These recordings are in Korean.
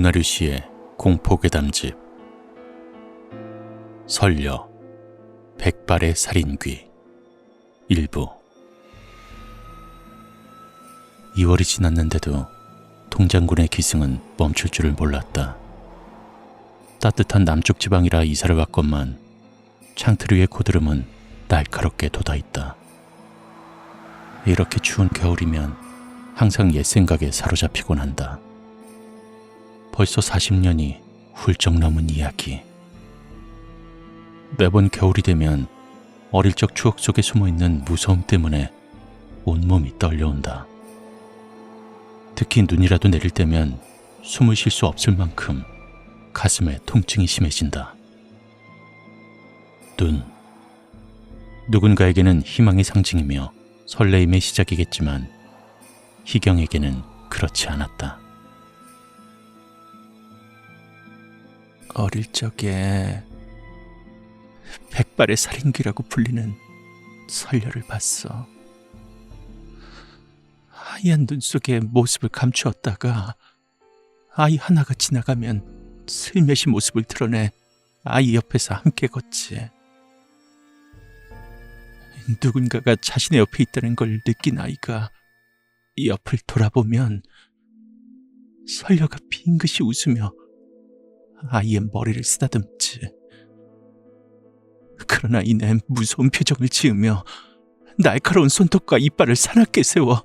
오나류 씨의 공포괴담집 설려 백발의 살인귀 일부. 2월이 지났는데도 동장군의 기승은 멈출 줄을 몰랐다. 따뜻한 남쪽 지방이라 이사를 왔건만 창틀 위의 고드름은 날카롭게 돋아있다. 이렇게 추운 겨울이면 항상 옛 생각에 사로잡히곤 한다. 벌써 40년이 훌쩍 넘은 이야기. 매번 겨울이 되면 어릴 적 추억 속에 숨어있는 무서움 때문에 온몸이 떨려온다. 특히 눈이라도 내릴 때면 숨을 쉴 수 없을 만큼 가슴에 통증이 심해진다. 눈. 누군가에게는 희망의 상징이며 설레임의 시작이겠지만 희경에게는 그렇지 않았다. 어릴 적에 백발의 살인귀라고 불리는 설려를 봤어. 하얀 눈 속에 모습을 감추었다가 아이 하나가 지나가면 슬며시 모습을 드러내 아이 옆에서 함께 걷지. 누군가가 자신의 옆에 있다는 걸 느낀 아이가 옆을 돌아보면 설려가 빙긋이 웃으며 아이의 머리를 쓰다듬지. 그러나 이내 무서운 표정을 지으며 날카로운 손톱과 이빨을 사납게 세워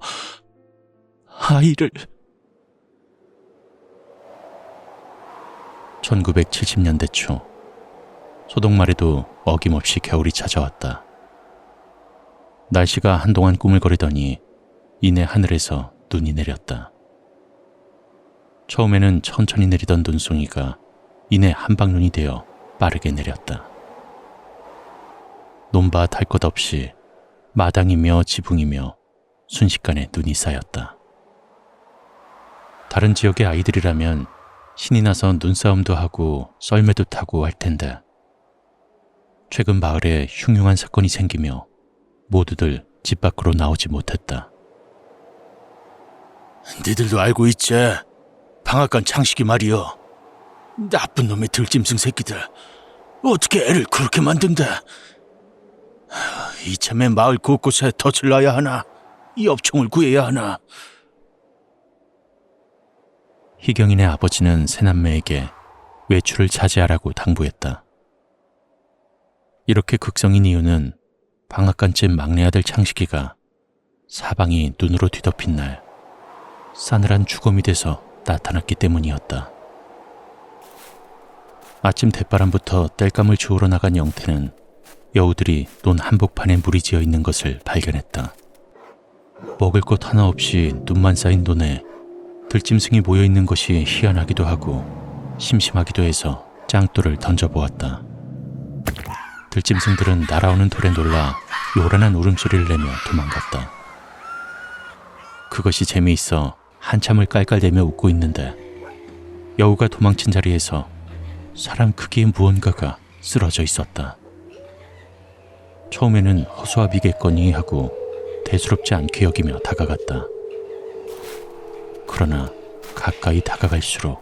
아이를. 1970년대 초 소독말에도 어김없이 겨울이 찾아왔다. 날씨가 한동안 꾸물거리더니 이내 하늘에서 눈이 내렸다. 처음에는 천천히 내리던 눈송이가 이내 한방눈이 되어 빠르게 내렸다. 논밭 할 것 없이 마당이며 지붕이며 순식간에 눈이 쌓였다. 다른 지역의 아이들이라면 신이 나서 눈싸움도 하고 썰매도 타고 할 텐데 최근 마을에 흉흉한 사건이 생기며 모두들 집 밖으로 나오지 못했다. 니들도 알고 있지? 방앗간 창식이 말이여. 나쁜 놈의 들짐승 새끼들. 어떻게 애를 그렇게 만든대? 이참에 마을 곳곳에 덫을 놔야 하나? 엽총을 구해야 하나? 희경이네 아버지는 새남매에게 외출을 자제하라고 당부했다. 이렇게 극성인 이유는 방앗간집 막내 아들 창식이가 사방이 눈으로 뒤덮인 날 싸늘한 주검이 돼서 나타났기 때문이었다. 아침 대바람부터 땔감을 주우러 나간 영태는 여우들이 논 한복판에 물이 지어 있는 것을 발견했다. 먹을 것 하나 없이 눈만 쌓인 논에 들짐승이 모여 있는 것이 희한하기도 하고 심심하기도 해서 짱돌을 던져보았다. 들짐승들은 날아오는 돌에 놀라 요란한 울음소리를 내며 도망갔다. 그것이 재미있어 한참을 깔깔대며 웃고 있는데 여우가 도망친 자리에서 사람 크기의 무언가가 쓰러져 있었다. 처음에는 허수아비겠거니 하고 대수롭지 않게 여기며 다가갔다. 그러나 가까이 다가갈수록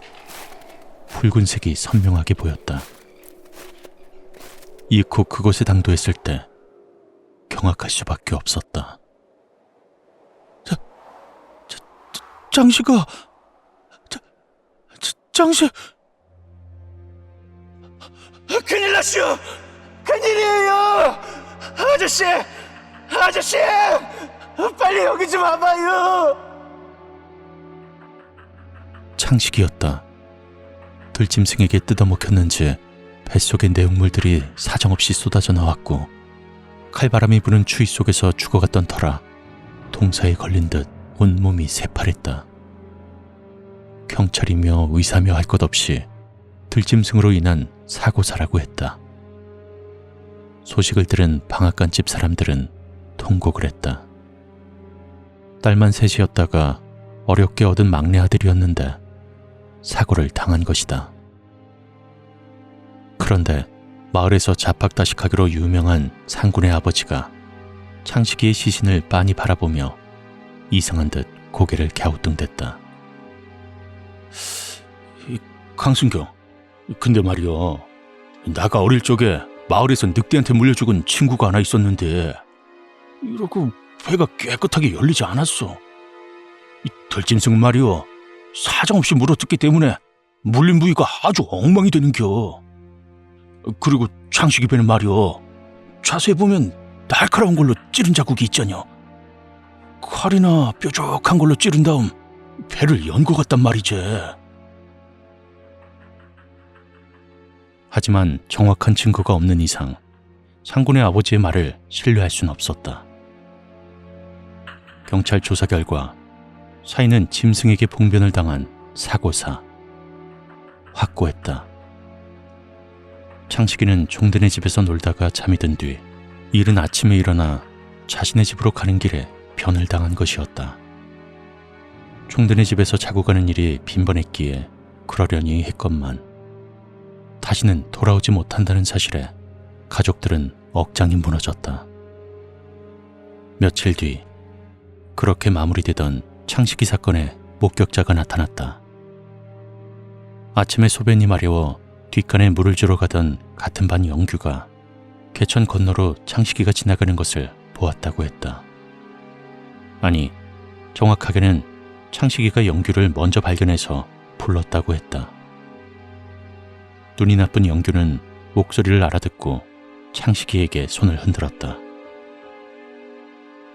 붉은색이 선명하게 보였다. 이윽고 그곳에 당도했을 때 경악할 수밖에 없었다. 장식아! 장식! 큰일 났슈! 큰일이에요! 아저씨! 빨리 여기 좀 와봐요! 창식이었다. 들짐승에게 뜯어먹혔는지 뱃속의 내용물들이 사정없이 쏟아져 나왔고 칼바람이 부는 추위 속에서 죽어갔던 터라 동사에 걸린 듯 온몸이 새파랬다. 경찰이며 의사며 할 것 없이 들짐승으로 인한 사고사라고 했다. 소식을 들은 방앗간집 사람들은 통곡을 했다. 딸만 셋이었다가 어렵게 얻은 막내 아들이었는데 사고를 당한 것이다. 그런데 마을에서 자팍다식하기로 유명한 상군의 아버지가 창식이의 시신을 빤히 바라보며 이상한 듯 고개를 갸우뚱댔다. 강순경, 근데 말이야, 나가 어릴 적에 마을에서 늑대한테 물려 죽은 친구가 하나 있었는데 이러고 배가 깨끗하게 열리지 않았어. 이 들짐승은 말이야, 사정없이 물어뜯기 때문에 물린 부위가 아주 엉망이 되는겨. 그리고 창식이 배는 말이야, 자세히 보면 날카로운 걸로 찌른 자국이 있잖여. 칼이나 뾰족한 걸로 찌른 다음 배를 연 것 같단 말이지. 하지만 정확한 증거가 없는 이상 상군의 아버지의 말을 신뢰할 수는 없었다. 경찰 조사 결과 사인은 짐승에게 봉변을 당한 사고사. 확고했다. 창식이는 종대네 집에서 놀다가 잠이 든 뒤 이른 아침에 일어나 자신의 집으로 가는 길에 변을 당한 것이었다. 종대네 집에서 자고 가는 일이 빈번했기에 그러려니 했건만 다시는 돌아오지 못한다는 사실에 가족들은 억장이 무너졌다. 며칠 뒤 그렇게 마무리되던 창식이 사건에 목격자가 나타났다. 아침에 소변이 마려워 뒷간에 물을 주러 가던 같은 반 영규가 개천 건너로 창식이가 지나가는 것을 보았다고 했다. 아니, 정확하게는 창식이가 영규를 먼저 발견해서 불렀다고 했다. 눈이 나쁜 영규는 목소리를 알아듣고 창식이에게 손을 흔들었다.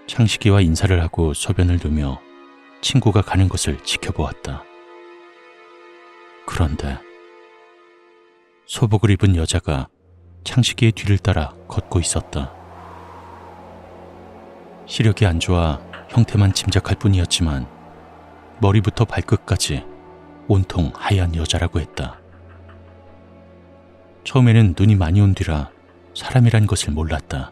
창식이와 인사를 하고 소변을 누며 친구가 가는 것을 지켜보았다. 그런데 소복을 입은 여자가 창식이의 뒤를 따라 걷고 있었다. 시력이 안 좋아 형태만 짐작할 뿐이었지만 머리부터 발끝까지 온통 하얀 여자라고 했다. 처음에는 눈이 많이 온 뒤라 사람이란 것을 몰랐다.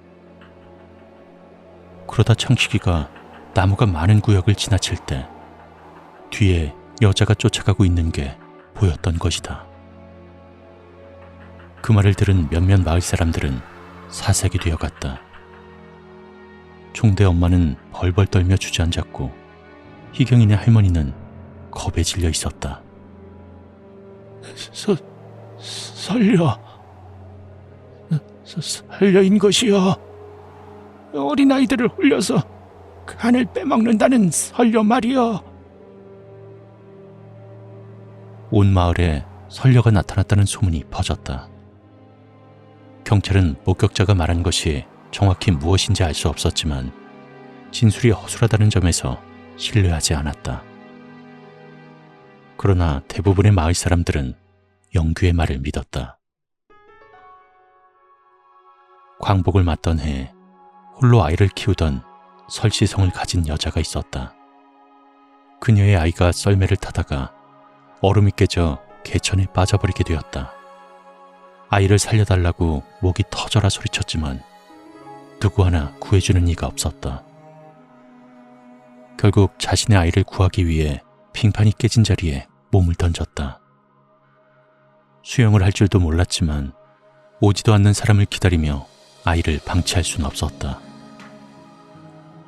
그러다 창식이가 나무가 많은 구역을 지나칠 때 뒤에 여자가 쫓아가고 있는 게 보였던 것이다. 그 말을 들은 몇몇 마을 사람들은 사색이 되어갔다. 종대 엄마는 벌벌 떨며 주저앉았고 희경이네 할머니는 겁에 질려 있었다. 살려인 것이여. 어린아이들을 홀려서 간을 빼먹는다는 설려 말이여. 온 마을에 선녀가 나타났다는 소문이 퍼졌다. 경찰은 목격자가 말한 것이 정확히 무엇인지 알 수 없었지만 진술이 허술하다는 점에서 신뢰하지 않았다. 그러나 대부분의 마을 사람들은 영규의 말을 믿었다. 광복을 맞던 해 홀로 아이를 키우던 설시성을 가진 여자가 있었다. 그녀의 아이가 썰매를 타다가 얼음이 깨져 개천에 빠져버리게 되었다. 아이를 살려달라고 목이 터져라 소리쳤지만 누구 하나 구해주는 이가 없었다. 결국 자신의 아이를 구하기 위해 빙판이 깨진 자리에 몸을 던졌다. 수영을 할 줄도 몰랐지만 오지도 않는 사람을 기다리며 아이를 방치할 수는 없었다.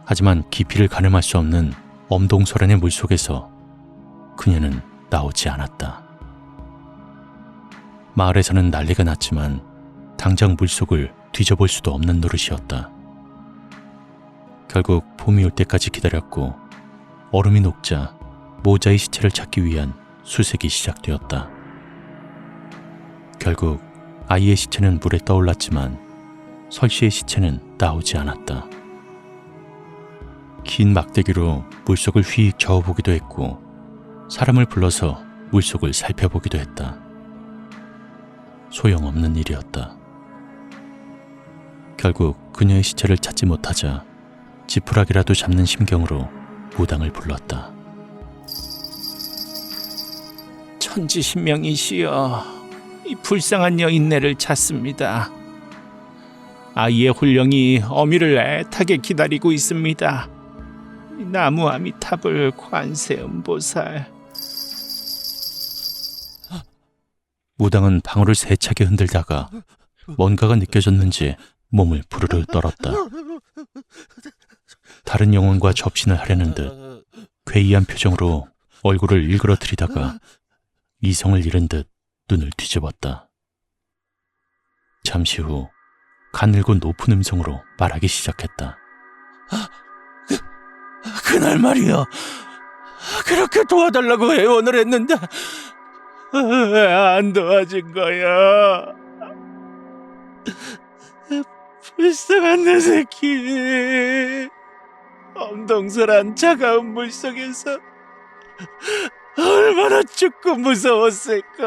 하지만 깊이를 가늠할 수 없는 엄동설안의 물속에서 그녀는 나오지 않았다. 마을에서는 난리가 났지만 당장 물속을 뒤져볼 수도 없는 노릇이었다. 결국 봄이 올 때까지 기다렸고 얼음이 녹자 모자의 시체를 찾기 위한 수색이 시작되었다. 결국 아이의 시체는 물에 떠올랐지만 설씨의 시체는 나오지 않았다. 긴 막대기로 물속을 휘익 저어보기도 했고 사람을 불러서 물속을 살펴보기도 했다. 소용없는 일이었다. 결국 그녀의 시체를 찾지 못하자 지푸라기라도 잡는 심경으로 무당을 불렀다. 천지신명이시여, 이 불쌍한 여인네를 찾습니다. 아이의 혼령이 어미를 애타게 기다리고 있습니다. 나무 아미타불 관세음보살. 무당은 방울을 세차게 흔들다가 뭔가가 느껴졌는지 몸을 부르르 떨었다. 다른 영혼과 접신을 하려는 듯 괴이한 표정으로 얼굴을 일그러뜨리다가 이성을 잃은 듯 눈을 뒤집었다. 잠시 후 가늘고 높은 음성으로 말하기 시작했다. 그날 말이야. 그렇게 도와달라고 애원을 했는데 왜 안 도와준 거야? 불쌍한 내 새끼. 엄동설한 차가운 물속에서 얼마나 춥고 무서웠을까.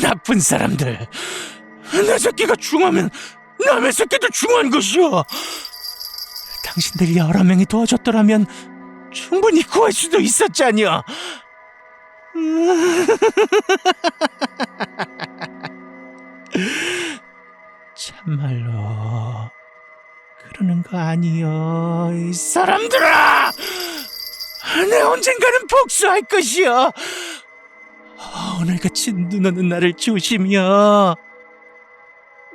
나쁜 사람들. 내 새끼가 중하면 남의 새끼도 중한 것이야. 당신들 여러 명이 도와줬더라면 충분히 구할 수도 있었잖여. 참말로 그러는 거 아니여, 이 사람들아. 내 언젠가는 복수할 것이여. 오늘같이 눈 오는 날을 조심이여.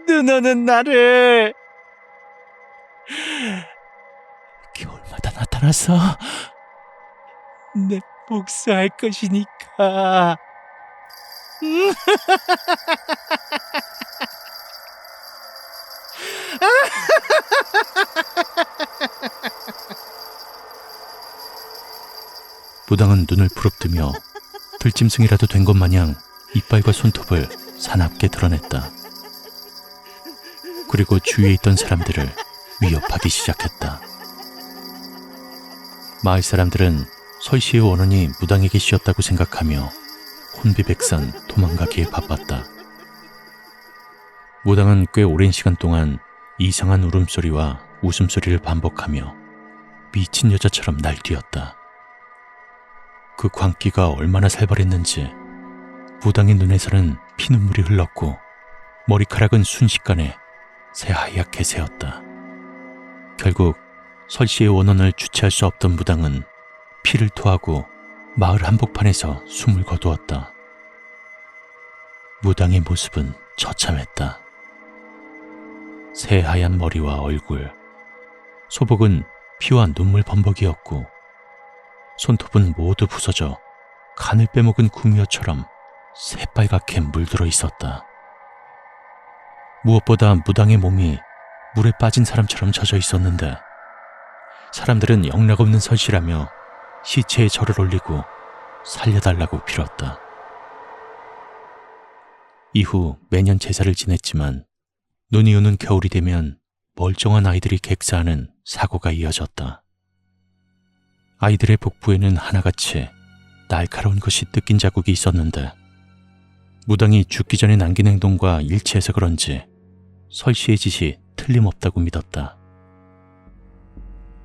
눈 오는 날을. 겨울마다 나타나서 내 복수할 것이니까. 무당은 눈을 부릅뜨며 들짐승이라도 된 것 마냥 이빨과 손톱을 사납게 드러냈다. 그리고 주위에 있던 사람들을 위협하기 시작했다. 마을 사람들은 설씨의 원혼이 무당에게 씌었다고 생각하며 혼비백산 도망가기에 바빴다. 무당은 꽤 오랜 시간 동안 이상한 울음소리와 웃음소리를 반복하며 미친 여자처럼 날뛰었다. 그 광기가 얼마나 살벌했는지 무당의 눈에서는 피눈물이 흘렀고 머리카락은 순식간에 새하얗게 새었다. 결국 설씨의 원혼을 주체할 수 없던 무당은 피를 토하고 마을 한복판에서 숨을 거두었다. 무당의 모습은 처참했다. 새하얀 머리와 얼굴, 소복은 피와 눈물 범벅이었고 손톱은 모두 부서져 간을 빼먹은 구미호처럼 새빨갛게 물들어 있었다. 무엇보다 무당의 몸이 물에 빠진 사람처럼 젖어 있었는데 사람들은 영락없는 설씨라며 시체에 절을 올리고 살려달라고 빌었다. 이후 매년 제사를 지냈지만 눈이 오는 겨울이 되면 멀쩡한 아이들이 객사하는 사고가 이어졌다. 아이들의 복부에는 하나같이 날카로운 것이 뜯긴 자국이 있었는데 무당이 죽기 전에 남긴 행동과 일치해서 그런지 설씨의 짓이 틀림없다고 믿었다.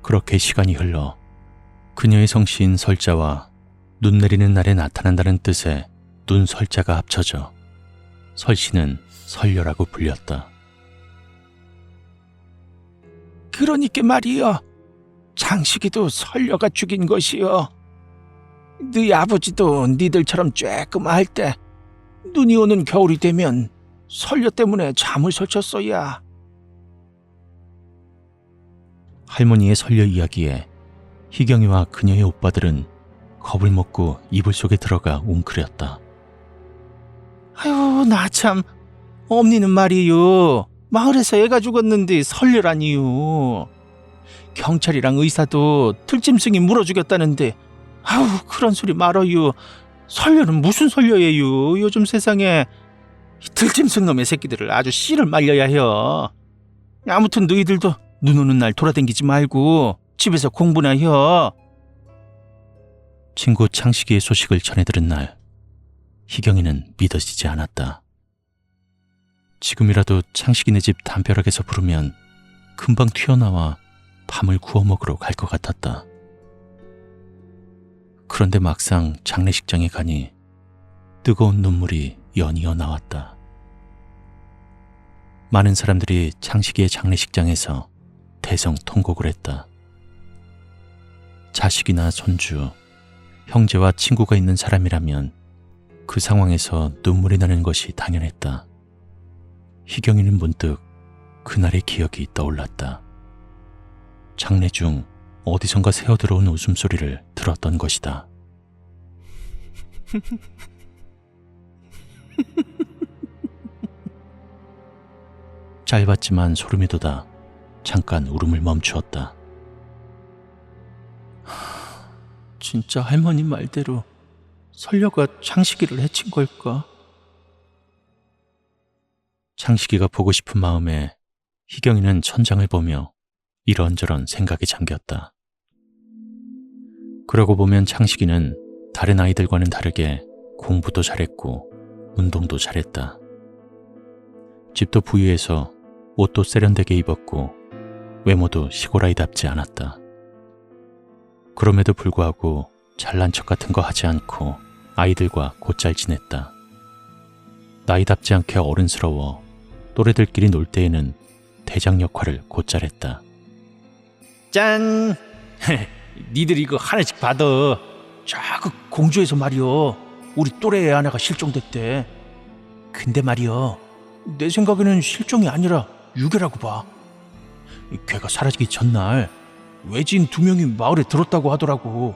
그렇게 시간이 흘러 그녀의 성씨인 설자와 눈 내리는 날에 나타난다는 뜻의 눈설자가 합쳐져 설씨는 설녀라고 불렸다. 그러니까 말이여, 장식이도 설녀가 죽인 것이여. 네 아버지도 니들처럼 쬐끔할 때 눈이 오는 겨울이 되면 설녀 때문에 잠을 설쳤어야. 할머니의 설녀 이야기에 희경이와 그녀의 오빠들은 겁을 먹고 이불 속에 들어가 웅크렸다. 아유, 나 참. 엄니는 말이요, 마을에서 애가 죽었는데 설녀라니요. 경찰이랑 의사도 들짐승이 물어 죽였다는데 아우, 그런 소리 말어요. 설녀는 무슨 설녀예요. 요즘 세상에 들짐승 놈의 새끼들을 아주 씨를 말려야 해요. 아무튼 너희들도 눈 오는 날 돌아다니지 말고 집에서 공부나 해요. 친구 창식이의 소식을 전해 들은 날 희경이는 믿어지지 않았다. 지금이라도 창식이네 집 담벼락에서 부르면 금방 튀어나와 밤을 구워 먹으러 갈 것 같았다. 그런데 막상 장례식장에 가니 뜨거운 눈물이 연이어 나왔다. 많은 사람들이 창식이의 장례식장에서 대성통곡을 했다. 자식이나 손주, 형제와 친구가 있는 사람이라면 그 상황에서 눈물이 나는 것이 당연했다. 희경이는 문득 그날의 기억이 떠올랐다. 장례 중 어디선가 새어들어온 웃음소리를 들었던 것이다. 짧았지만 소름이 돋아 잠깐 울음을 멈추었다. 진짜 할머니 말대로 설녀가 창식이를 해친 걸까? 창식이가 보고 싶은 마음에 희경이는 천장을 보며 이런저런 생각에 잠겼다. 그러고 보면 창식이는 다른 아이들과는 다르게 공부도 잘했고 운동도 잘했다. 집도 부유해서 옷도 세련되게 입었고 외모도 시골 아이답지 않았다. 그럼에도 불구하고 잘난 척 같은 거 하지 않고 아이들과 곧잘 지냈다. 나이답지 않게 어른스러워 또래들끼리 놀 때에는 대장 역할을 곧잘 했다. 짠! 니들 이거 하나씩 받아. 자그 공주에서 말이여, 우리 또래 애 하나가 실종됐대. 근데 말이여, 내 생각에는 실종이 아니라 유괴라고 봐. 걔가 사라지기 전날 외지인 2명이 마을에 들었다고 하더라고.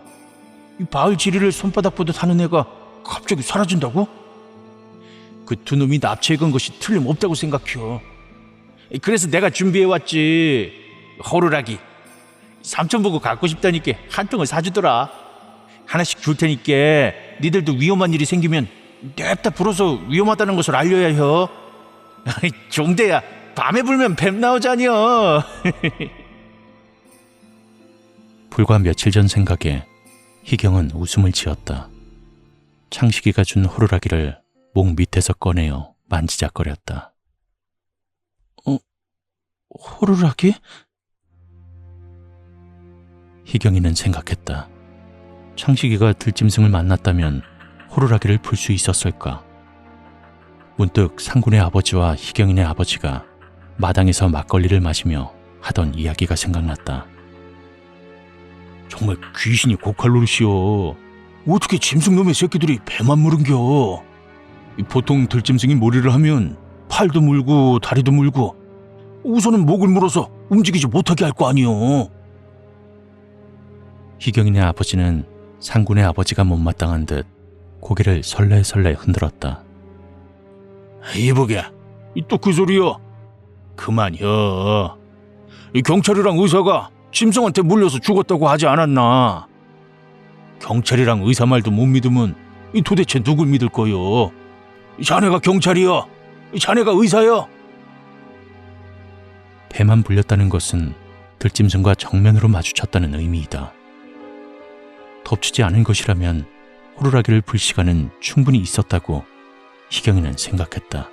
이 마을 지리를 손바닥 보듯 하는 애가 갑자기 사라진다고? 그 2놈이 납치해 간 것이 틀림없다고 생각해요. 그래서 내가 준비해왔지. 호루라기. 삼촌 보고 갖고 싶다니까 한 통을 사주더라. 하나씩 줄 테니까 니들도 위험한 일이 생기면 냅다 불어서 위험하다는 것을 알려야 해. 종대야, 밤에 불면 뱀 나오자니요. 불과 며칠 전 생각에 희경은 웃음을 지었다. 창식이가 준 호루라기를 목 밑에서 꺼내어 만지작거렸다. 호루라기? 희경이는 생각했다. 창식이가 들짐승을 만났다면 호루라기를 풀 수 있었을까? 문득 상군의 아버지와 희경이네 아버지가 마당에서 막걸리를 마시며 하던 이야기가 생각났다. 정말 귀신이 고칼로리시오. 어떻게 짐승놈의 새끼들이 배만 물은겨? 보통 들짐승이 몰이를 하면 팔도 물고 다리도 물고 우선은 목을 물어서 움직이지 못하게 할 거 아니오. 희경이네 아버지는 상군의 아버지가 못마땅한 듯 고개를 설레설레 흔들었다. 이보게, 또 그 소리여. 그만여. 경찰이랑 의사가 짐승한테 물려서 죽었다고 하지 않았나? 경찰이랑 의사 말도 못 믿으면 도대체 누굴 믿을 거요? 자네가 경찰이여? 자네가 의사여? 배만 불렸다는 것은 들짐승과 정면으로 마주쳤다는 의미이다. 덮치지 않은 것이라면 호루라기를 풀 시간은 충분히 있었다고 희경이는 생각했다.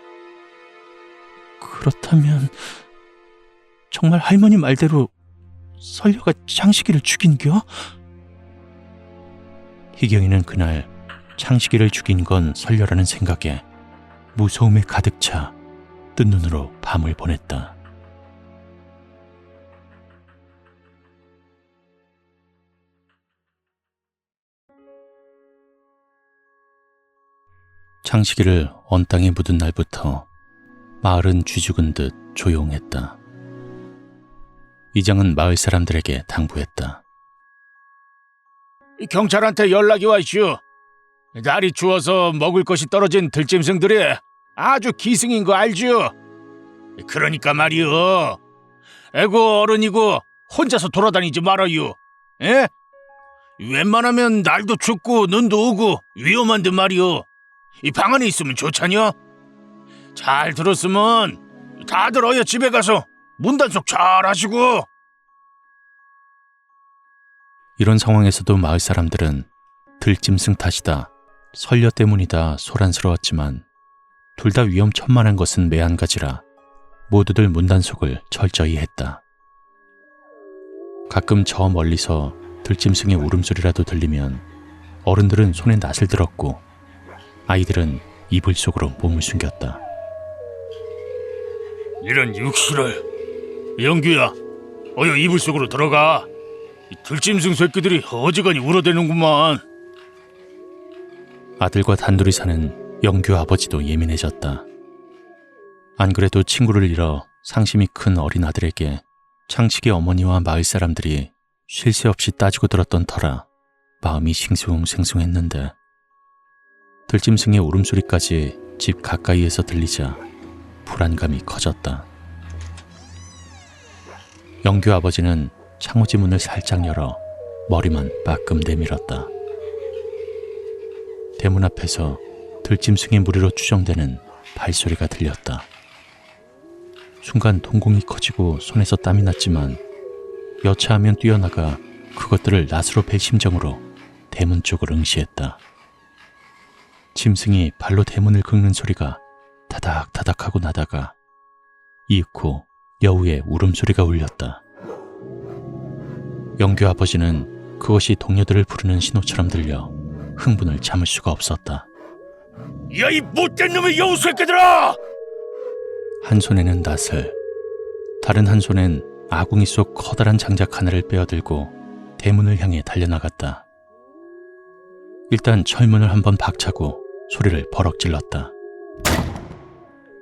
그렇다면 정말 할머니 말대로 설녀가 창식이를 죽인겨? 희경이는 그날 창식이를 죽인 건 설녀라는 생각에 무서움에 가득 차 뜬 눈으로 밤을 보냈다. 창식이를 언 땅에 묻은 날부터 마을은 쥐죽은 듯 조용했다. 이장은 마을 사람들에게 당부했다. 경찰한테 연락이 와 있슈. 날이 추워서 먹을 것이 떨어진 들짐승들이 아주 기승인 거 알죠? 그러니까 말이요. 애고 어른이고 혼자서 돌아다니지 말아요. 에? 웬만하면 날도 춥고 눈도 오고 위험한데 말이요. 이 방 안에 있으면 좋잖여? 잘 들었으면 다들 어여 집에 가서 문단속 잘 하시고. 이런 상황에서도 마을 사람들은 들짐승 탓이다, 설녀 때문이다 소란스러웠지만 둘 다 위험천만한 것은 매한가지라 모두들 문단속을 철저히 했다. 가끔 저 멀리서 들짐승의 울음소리라도 들리면 어른들은 손에 낫을 들었고 아이들은 이불 속으로 몸을 숨겼다. 이런 육실을. 영규야, 어여 이불 속으로 들어가. 이 들짐승 새끼들이 어지간히 울어대는구만. 아들과 단둘이 사는 영규 아버지도 예민해졌다. 안 그래도 친구를 잃어 상심이 큰 어린 아들에게 창식이 어머니와 마을 사람들이 쉴 새 없이 따지고 들었던 터라 마음이 싱숭생숭했는데 들짐승의 울음소리까지 집 가까이에서 들리자 불안감이 커졌다. 영규 아버지는 창호지 문을 살짝 열어 머리만 빠끔 내밀었다. 대문 앞에서 들짐승의 무리로 추정되는 발소리가 들렸다. 순간 동공이 커지고 손에서 땀이 났지만 여차하면 뛰어나가 그것들을 낫으로 벨 심정으로 대문 쪽을 응시했다. 짐승이 발로 대문을 긁는 소리가 타닥타닥하고 나다가 이윽고 여우의 울음소리가 울렸다. 영규 아버지는 그것이 동료들을 부르는 신호처럼 들려 흥분을 참을 수가 없었다. 야, 이 못된 놈의 여우 새끼들아! 한 손에는 낫을, 다른 한 손엔 아궁이 속 커다란 장작 하나를 빼어들고 대문을 향해 달려나갔다. 일단 철문을 한번 박차고 소리를 버럭 질렀다.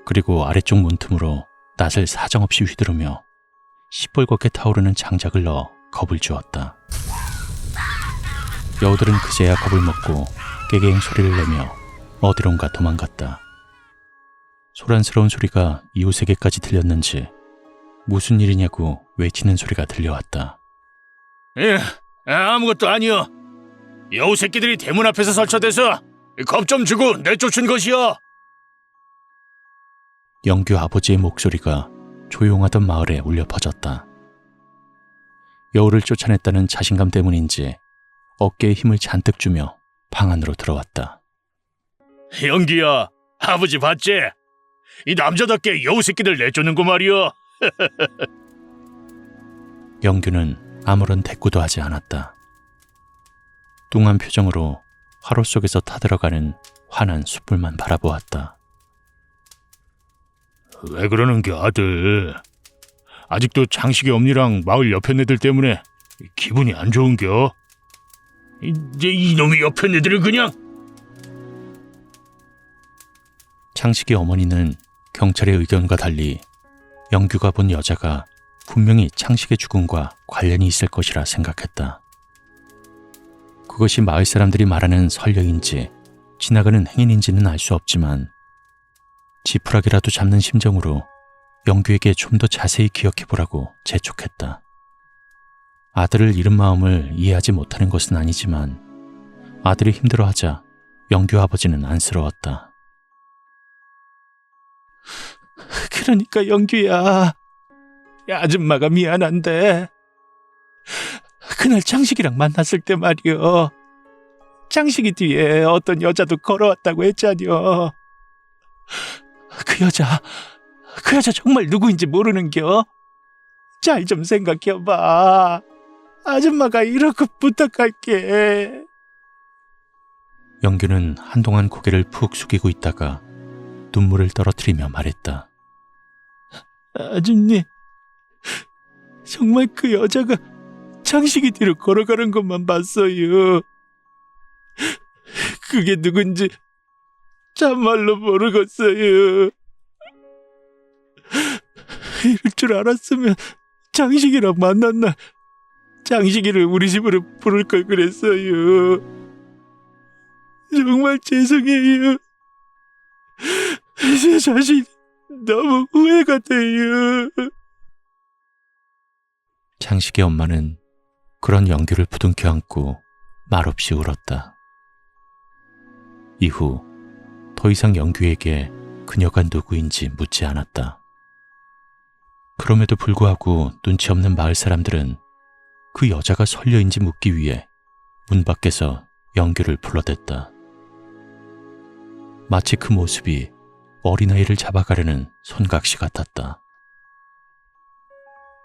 그리고 아래쪽 문틈으로 낫을 사정없이 휘두르며 시뻘겋게 타오르는 장작을 넣어 겁을 주었다. 여우들은 그제야 겁을 먹고 깨갱 소리를 내며 어디론가 도망갔다. 소란스러운 소리가 이웃에게까지 들렸는지 무슨 일이냐고 외치는 소리가 들려왔다. 예, 아무것도 아니여. 여우 새끼들이 대문 앞에서 설쳐대서 겁 좀 주고 내쫓은 것이여. 영규 아버지의 목소리가 조용하던 마을에 울려 퍼졌다. 여우를 쫓아냈다는 자신감 때문인지 어깨에 힘을 잔뜩 주며 방 안으로 들어왔다. 영기야, 아버지 봤지? 이 남자답게 여우 새끼들 내쫓는 거 말이여. 영규는 아무런 대꾸도 하지 않았다. 뚱한 표정으로 화로 속에서 타들어가는 환한 숯불만 바라보았다. 왜 그러는겨, 아들? 아직도 장식이 엄니랑 마을 여편네들 때문에 기분이 안 좋은겨? 이제 이놈의 여편네들을 그냥... 창식의 어머니는 경찰의 의견과 달리 영규가 본 여자가 분명히 창식의 죽음과 관련이 있을 것이라 생각했다. 그것이 마을 사람들이 말하는 설령인지 지나가는 행인인지는 알 수 없지만 지푸라기라도 잡는 심정으로 영규에게 좀 더 자세히 기억해보라고 재촉했다. 아들을 잃은 마음을 이해하지 못하는 것은 아니지만 아들이 힘들어하자 영규 아버지는 안쓰러웠다. 그러니까 영규야, 아줌마가 미안한데 그날 장식이랑 만났을 때 말이여, 장식이 뒤에 어떤 여자도 걸어왔다고 했잖여. 그 여자 정말 누구인지 모르는겨? 잘 좀 생각해봐. 아줌마가 이렇게 부탁할게. 영규는 한동안 고개를 푹 숙이고 있다가 눈물을 떨어뜨리며 말했다. 아줌님, 정말 그 여자가 장식이 뒤로 걸어가는 것만 봤어요. 그게 누군지 참말로 모르겠어요. 이럴 줄 알았으면 장식이랑 만난 날 장식이를 우리 집으로 부를 걸 그랬어요. 정말 죄송해요. 제 자신 너무 후회가 돼요. 장식의 엄마는 그런 영규를 부둥켜 안고 말없이 울었다. 이후 더 이상 영규에게 그녀가 누구인지 묻지 않았다. 그럼에도 불구하고 눈치 없는 마을 사람들은 그 여자가 설녀인지 묻기 위해 문 밖에서 영규를 불러댔다. 마치 그 모습이 어린아이를 잡아가려는 손각시 같았다.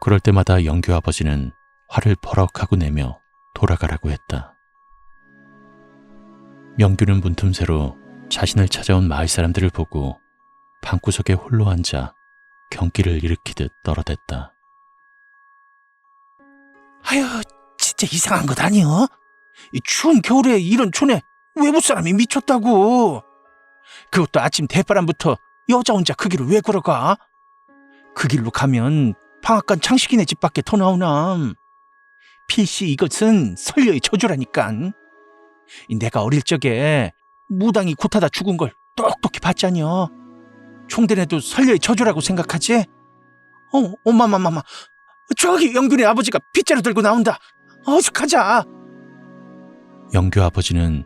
그럴 때마다 영규 아버지는 화를 버럭하고 내며 돌아가라고 했다. 영규는 문틈새로 자신을 찾아온 마을 사람들을 보고 방구석에 홀로 앉아 경기를 일으키듯 떨어댔다. 아유, 진짜 이상한 것 아니여? 이 추운 겨울에 이런 촌에 외부 사람이 미쳤다고. 그것도 아침 대바람부터 여자 혼자 그 길을 왜 걸어가? 그 길로 가면 방앗간 창식이네 집 밖에 더 나오남. 필시 이것은 설녀의 저주라니깐. 내가 어릴 적에 무당이 굿하다 죽은 걸 똑똑히 봤자녀. 총대네도 설녀의 저주라고 생각하지? 엄마마마마, 저기 영균의 아버지가 빗자루 들고 나온다. 어서 가자. 영규 아버지는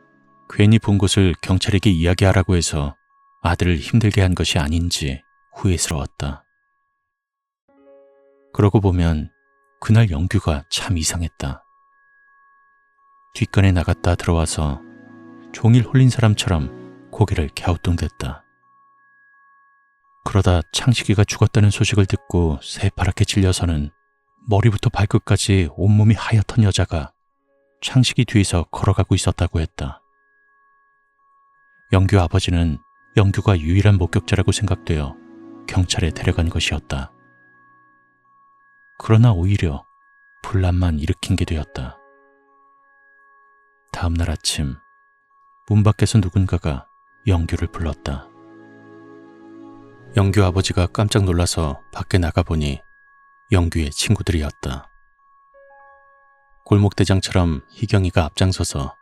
괜히 본 곳을 경찰에게 이야기하라고 해서 아들을 힘들게 한 것이 아닌지 후회스러웠다. 그러고 보면 그날 영규가 참 이상했다. 뒷간에 나갔다 들어와서 종일 홀린 사람처럼 고개를 갸우뚱댔다. 그러다 창식이가 죽었다는 소식을 듣고 새파랗게 질려서는 머리부터 발끝까지 온몸이 하얗던 여자가 창식이 뒤에서 걸어가고 있었다고 했다. 영규 아버지는 영규가 유일한 목격자라고 생각되어 경찰에 데려간 것이었다. 그러나 오히려 분란만 일으킨 게 되었다. 다음 날 아침 문 밖에서 누군가가 영규를 불렀다. 영규 아버지가 깜짝 놀라서 밖에 나가보니 영규의 친구들이었다. 골목대장처럼 희경이가 앞장서서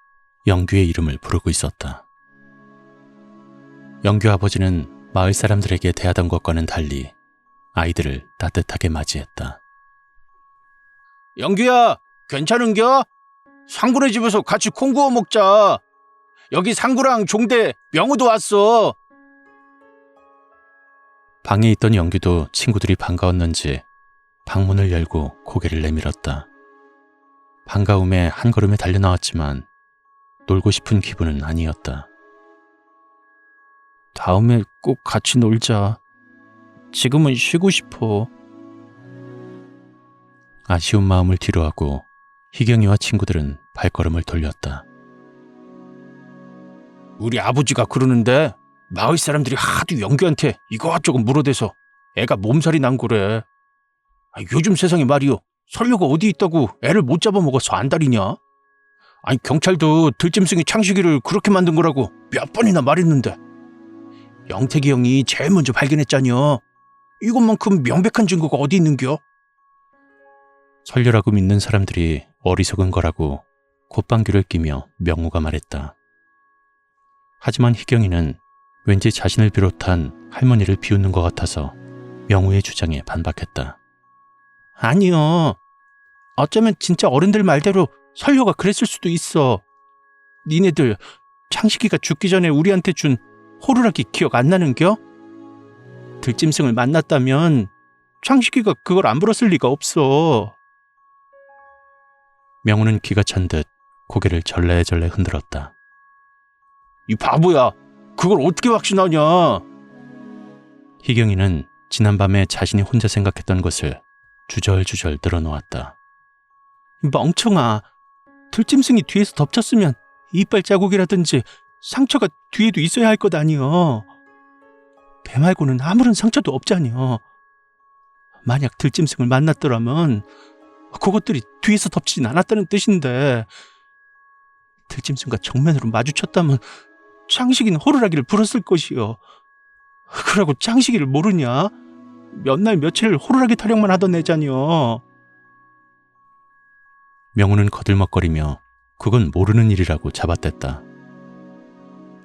영규의 이름을 부르고 있었다. 영규 아버지는 마을 사람들에게 대하던 것과는 달리 아이들을 따뜻하게 맞이했다. 영규야, 괜찮은겨? 상구네 집에서 같이 콩 구워 먹자. 여기 상구랑 종대, 명우도 왔어. 방에 있던 영규도 친구들이 반가웠는지 방문을 열고 고개를 내밀었다. 반가움에 한 걸음에 달려나왔지만 놀고 싶은 기분은 아니었다. 다음에 꼭 같이 놀자. 지금은 쉬고 싶어. 아쉬운 마음을 뒤로하고 희경이와 친구들은 발걸음을 돌렸다. 우리 아버지가 그러는데 마을 사람들이 하도 영규한테 이것저것 물어대서 애가 몸살이 난 거래. 요즘 세상에 말이요, 설녀가 어디 있다고 애를 못 잡아먹어서 안달이냐? 아니, 경찰도 들짐승이 창식이를 그렇게 만든 거라고 몇 번이나 말했는데 영택이 형이 제일 먼저 발견했잖여. 이것만큼 명백한 증거가 어디 있는겨? 설녀라고 믿는 사람들이 어리석은 거라고 콧방귀를 끼며 명우가 말했다. 하지만 희경이는 왠지 자신을 비롯한 할머니를 비웃는 것 같아서 명우의 주장에 반박했다. 아니요. 어쩌면 진짜 어른들 말대로 설녀가 그랬을 수도 있어. 니네들 창식이가 죽기 전에 우리한테 준 호루라기 기억 안 나는겨? 들짐승을 만났다면 창식이가 그걸 안 불었을 리가 없어. 명우는 기가 찬 듯 고개를 절레절레 흔들었다. 이 바보야, 그걸 어떻게 확신하냐? 희경이는 지난밤에 자신이 혼자 생각했던 것을 주절주절 늘어놓았다. 멍청아, 들짐승이 뒤에서 덮쳤으면 이빨 자국이라든지 상처가 뒤에도 있어야 할 것 아니여. 배 말고는 아무런 상처도 없잖여. 만약 들짐승을 만났더라면 그것들이 뒤에서 덮치진 않았다는 뜻인데, 들짐승과 정면으로 마주쳤다면 창식이는 호루라기를 불었을 것이요. 그러고 창식이를 모르냐? 몇 날 며칠 호루라기 타령만 하던 애잖여. 명우는 거들먹거리며 그건 모르는 일이라고 잡아댔다.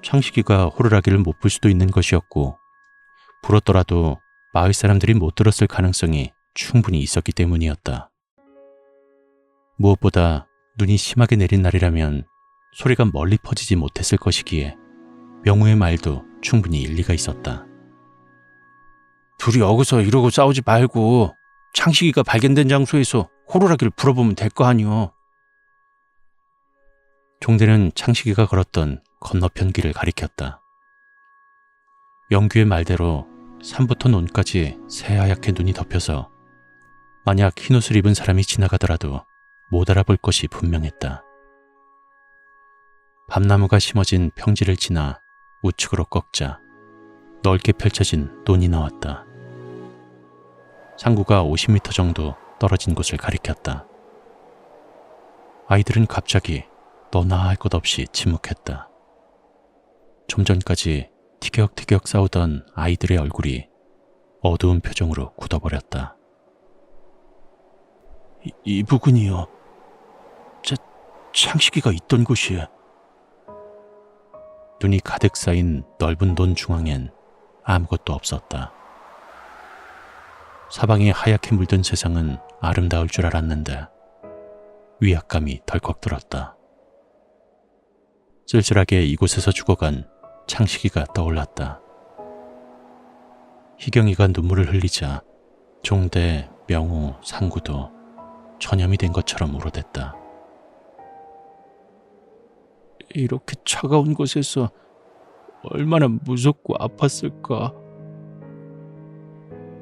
창식이가 호루라기를 못 불 수도 있는 것이었고 불었더라도 마을 사람들이 못 들었을 가능성이 충분히 있었기 때문이었다. 무엇보다 눈이 심하게 내린 날이라면 소리가 멀리 퍼지지 못했을 것이기에 명우의 말도 충분히 일리가 있었다. 둘이 여기서 이러고 싸우지 말고 창식이가 발견된 장소에서 호루라기를 불어보면 될 거 아니오. 종대는 창식이가 걸었던 건너편 길을 가리켰다. 영규의 말대로 산부터 논까지 새하얗게 눈이 덮여서 만약 흰옷을 입은 사람이 지나가더라도 못 알아볼 것이 분명했다. 밤나무가 심어진 평지를 지나 우측으로 꺾자 넓게 펼쳐진 논이 나왔다. 상구가 50m 정도 떨어진 곳을 가리켰다. 아이들은 갑자기 너나 할 것 없이 침묵했다. 좀 전까지 티격태격 싸우던 아이들의 얼굴이 어두운 표정으로 굳어버렸다. 이 부근이요. 창식이가 있던 곳이. 눈이 가득 쌓인 넓은 논 중앙엔 아무것도 없었다. 사방이 하얗게 물든 세상은 아름다울 줄 알았는데 위압감이 덜컥 들었다. 쓸쓸하게 이곳에서 죽어간 창식이가 떠올랐다. 희경이가 눈물을 흘리자 종대, 명호, 상구도 전염이 된 것처럼 울어댔다. 이렇게 차가운 곳에서 얼마나 무섭고 아팠을까.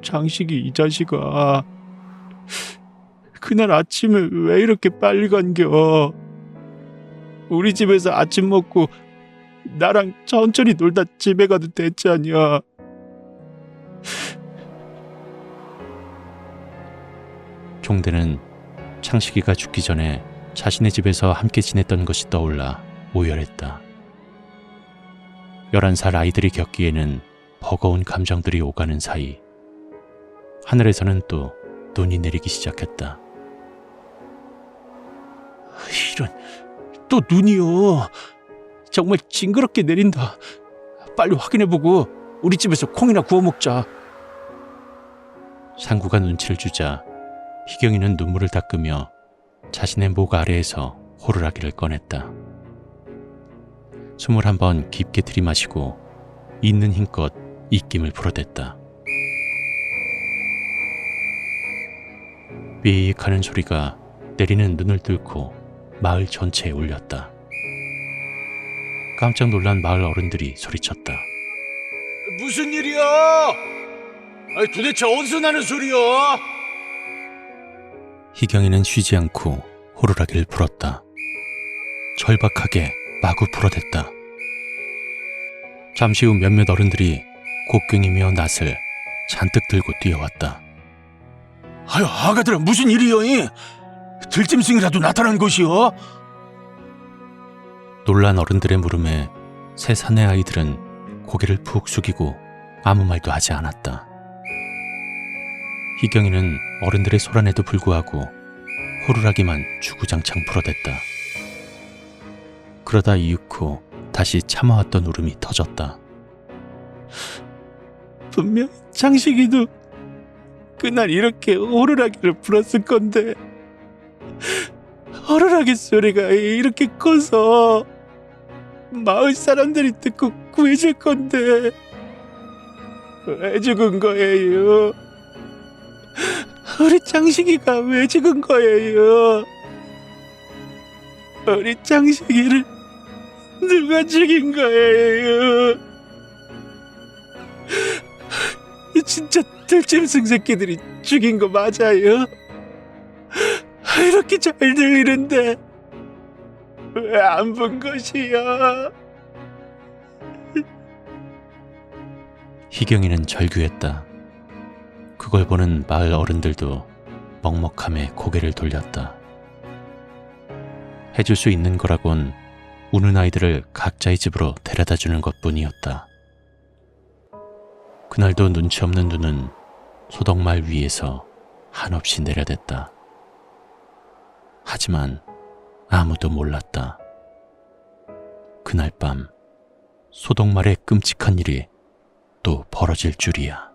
장식이 이 자식아, 그날 아침에 왜 이렇게 빨리 간겨? 우리 집에서 아침 먹고 나랑 천천히 놀다 집에 가도 됐지 않냐? 종대는 창식이가 죽기 전에 자신의 집에서 함께 지냈던 것이 떠올라 오열했다. 11살 아이들이 겪기에는 버거운 감정들이 오가는 사이 하늘에서는 또 눈이 내리기 시작했다. 이런, 또 눈이요. 정말 징그럽게 내린다. 빨리 확인해보고 우리 집에서 콩이나 구워 먹자. 상구가 눈치를 주자 희경이는 눈물을 닦으며 자신의 목 아래에서 호루라기를 꺼냈다. 21번 깊게 들이마시고 있는 힘껏 입김을 불어댔다. 삐익 하는 소리가 내리는 눈을 뚫고 마을 전체에 울렸다. 깜짝 놀란 마을 어른들이 소리쳤다. 무슨 일이야? 아니, 도대체 어디서 나는 소리야? 희경이는 쉬지 않고 호루라기를 불었다. 절박하게 마구 불어댔다. 잠시 후 몇몇 어른들이 곡괭이며 낫을 잔뜩 들고 뛰어왔다. 아유, 아가들아, 무슨 일이여? 들짐승이라도 나타난 것이여? 놀란 어른들의 물음에 세 사내 아이들은 고개를 푹 숙이고 아무 말도 하지 않았다. 희경이는 어른들의 소란에도 불구하고 호루라기만 주구장창 불어댔다. 그러다 이윽고 다시 참아왔던 울음이 터졌다. 분명 장식이도 그날 이렇게 호루라기를 불었을 건데, 호루라기 소리가 이렇게 커서 마을 사람들이 듣고 구해줄 건데 왜 죽은 거예요? 우리 장식이가 왜 죽은 거예요? 우리 장식이를 누가 죽인 거예요? 진짜 들짐승 새끼들이 죽인 거 맞아요? 이렇게 잘 들리는데 왜 안 본 것이야? 희경이는 절규했다. 그걸 보는 마을 어른들도 먹먹함에 고개를 돌렸다. 해줄 수 있는 거라곤 우는 아이들을 각자의 집으로 데려다 주는 것뿐이었다. 그날도 눈치 없는 눈은 소덕마을 위에서 한없이 내려댔다. 하지만 아무도 몰랐다. 그날 밤 소덕마을에 끔찍한 일이 또 벌어질 줄이야.